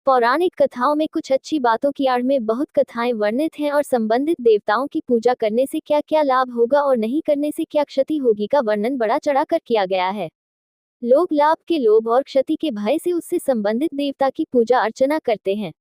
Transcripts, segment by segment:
पौराणिक कथाओं में कुछ अच्छी बातों की आड़ में बहुत कथाएं वर्णित हैं और संबंधित देवताओं की पूजा करने से क्या क्या लाभ होगा और नहीं करने से क्या क्षति होगी का वर्णन बड़ा चढ़ाकर किया गया है। लोग लाभ के लोभ और क्षति के भय से उससे संबंधित देवता की पूजा अर्चना करते हैं।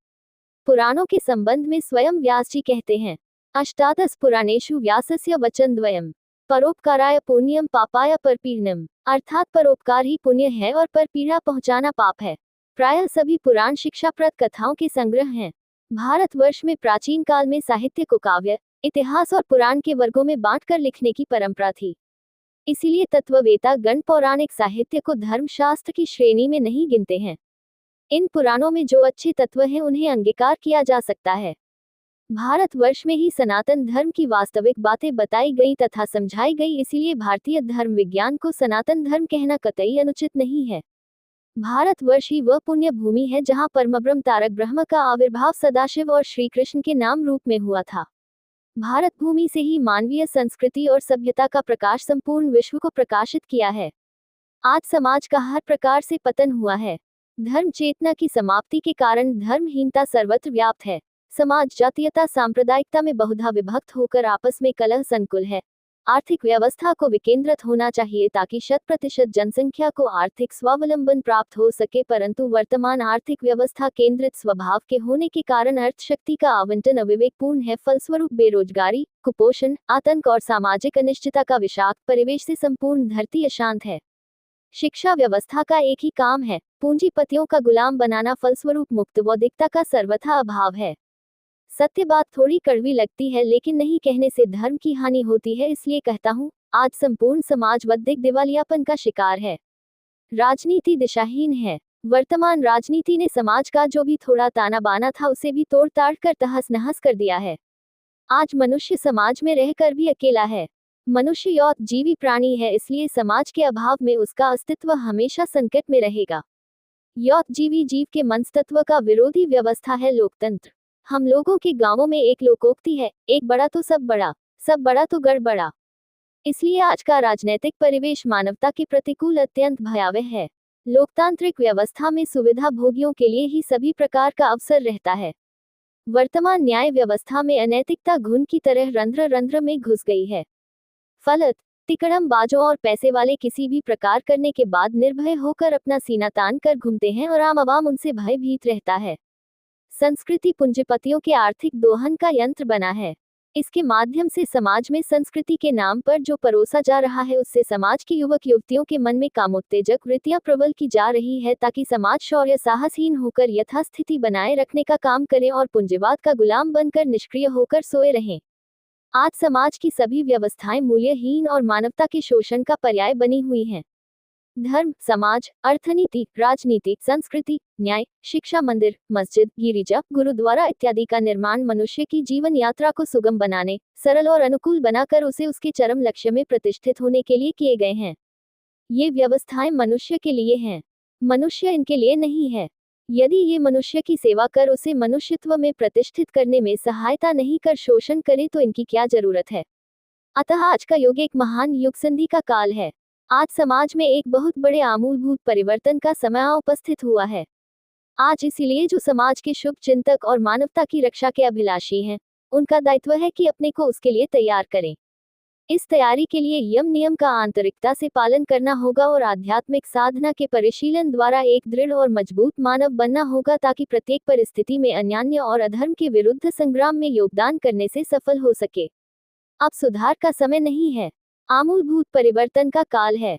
पुराणों के संबंध में स्वयं व्यास जी कहते हैं, अष्टादश पुराणेषु व्यासस्य वचनद्वयम्, परोपकाराय पुण्यम पापाय परपीड़नम्, अर्थात परोपकार ही पुण्य है और परपीड़ा पहुंचाना पाप है। प्रायः सभी पुराण शिक्षाप्रद कथाओं के संग्रह हैं। भारतवर्ष में प्राचीन काल में साहित्य को काव्य, इतिहास और पुराण के वर्गों में बांटकर लिखने की परंपरा थी। इसीलिए तत्ववेता गण पौराणिक साहित्य को धर्मशास्त्र की श्रेणी में नहीं गिनते हैं। इन पुराणों में जो अच्छे तत्व हैं उन्हें अंगीकार किया जा सकता है। भारतवर्ष में ही सनातन धर्म की वास्तविक बातें बताई गई तथा समझाई गई, इसीलिए भारतीय धर्म विज्ञान को सनातन धर्म कहना कतई अनुचित नहीं है। भारतवर्ष ही वह पुण्य भूमि है जहाँ परमब्रह्म तारक ब्रह्म का आविर्भाव सदाशिव और श्री कृष्ण के नाम रूप में हुआ था। भारत भूमि से ही मानवीय संस्कृति और सभ्यता का प्रकाश संपूर्ण विश्व को प्रकाशित किया है। आज समाज का हर प्रकार से पतन हुआ है। धर्म चेतना की समाप्ति के कारण धर्महीनता सर्वत्र व्याप्त है। समाज जातीयता सांप्रदायिकता में बहुधा विभक्त होकर आपस में कलह संकुल है। आर्थिक व्यवस्था को विकेंद्रित होना चाहिए ताकि 100% जनसंख्या को आर्थिक स्वावलंबन प्राप्त हो सके, परंतु वर्तमान आर्थिक व्यवस्था केंद्रित स्वभाव के होने के कारण अर्थशक्ति का आवंटन अविवेकपूर्ण है। फलस्वरूप बेरोजगारी, कुपोषण, आतंक और सामाजिक अनिश्चितता का विषाक्त परिवेश से संपूर्ण धरती अशांत है। शिक्षा व्यवस्था का एक ही काम है, पूंजीपतियों का गुलाम बनाना। फलस्वरूप मुक्तबौद्धिकता का सर्वथा अभाव है। सत्य बात थोड़ी कड़वी लगती है, लेकिन नहीं कहने से धर्म की हानि होती है, इसलिए कहता हूँ, आज संपूर्ण समाज बौद्धिक दिवालियापन का शिकार है। राजनीति दिशाहीन है। वर्तमान राजनीति ने समाज का जो भी थोड़ा ताना बाना था उसे भी तोड़ ताड़ कर तहस नहस कर दिया है। आज मनुष्य समाज में रहकर भी अकेला है। मनुष्य यौत जीवी प्राणी है, इसलिए समाज के अभाव में उसका अस्तित्व हमेशा संकट में रहेगा। यौत जीवी जीव के मनस्तत्व का विरोधी व्यवस्था है लोकतंत्र। हम लोगों के गांवों में एक लोकोक्ति है, एक बड़ा तो सब बड़ा, सब बड़ा तो गड़बड़ा। इसलिए आज का राजनीतिक परिवेश मानवता के प्रतिकूल अत्यंत भयावह है। लोकतांत्रिक व्यवस्था में सुविधा भोगियों के लिए ही सभी प्रकार का अवसर रहता है। वर्तमान न्याय व्यवस्था में अनैतिकता घुन की तरह रंध्र रंध्र में घुस गई है। फलत तिकड़म बाजों और पैसे वाले किसी भी प्रकार करने के बाद निर्भय होकर अपना सीना तान कर घूमते हैं और आम आवाम उनसे भयभीत रहता है। संस्कृति पूंजीपतियों के आर्थिक दोहन का यंत्र बना है। इसके माध्यम से समाज में संस्कृति के नाम पर जो परोसा जा रहा है उससे समाज के युवक युवतियों के मन में कामोत्तेजक वृत्तियां प्रबल की जा रही है, ताकि समाज शौर्य साहसहीन होकर यथास्थिति बनाए रखने का काम करे और पूंजीवाद का गुलाम बनकर निष्क्रिय होकर सोए रहें। आज समाज की सभी व्यवस्थाएं मूल्यहीन और मानवता के शोषण का पर्याय बनी हुई हैं। धर्म, समाज, अर्थनीति, राजनीति, संस्कृति, न्याय, शिक्षा, मंदिर, मस्जिद, गिरिजा, गुरुद्वारा इत्यादि का निर्माण मनुष्य की जीवन यात्रा को सुगम बनाने, सरल और अनुकूल बनाकर उसे उसके चरम लक्ष्य में प्रतिष्ठित होने के लिए किए गए हैं। ये व्यवस्थाएं मनुष्य के लिए हैं, मनुष्य इनके लिए नहीं है। यदि ये मनुष्य की सेवा कर उसे मनुष्यत्व में प्रतिष्ठित करने में सहायता नहीं कर शोषण करे तो इनकी क्या जरूरत है। अतः आज का युग एक महान युग संधि का काल है। आज समाज में एक बहुत बड़े आमूलभूत परिवर्तन का समय उपस्थित हुआ है। आज इसीलिए जो समाज के शुभ चिंतक और मानवता की रक्षा के अभिलाषी हैं, उनका दायित्व है कि अपने को उसके लिए तैयार करें। इस तैयारी के लिए यम नियम का आंतरिकता से पालन करना होगा और आध्यात्मिक साधना के परिशीलन द्वारा एक दृढ़ और मजबूत मानव बनना होगा, ताकि प्रत्येक परिस्थिति में अन्याय और अधर्म के विरुद्ध संग्राम में योगदान करने से सफल हो सके। अब सुधार का समय नहीं है, आमूलभूत परिवर्तन का काल है।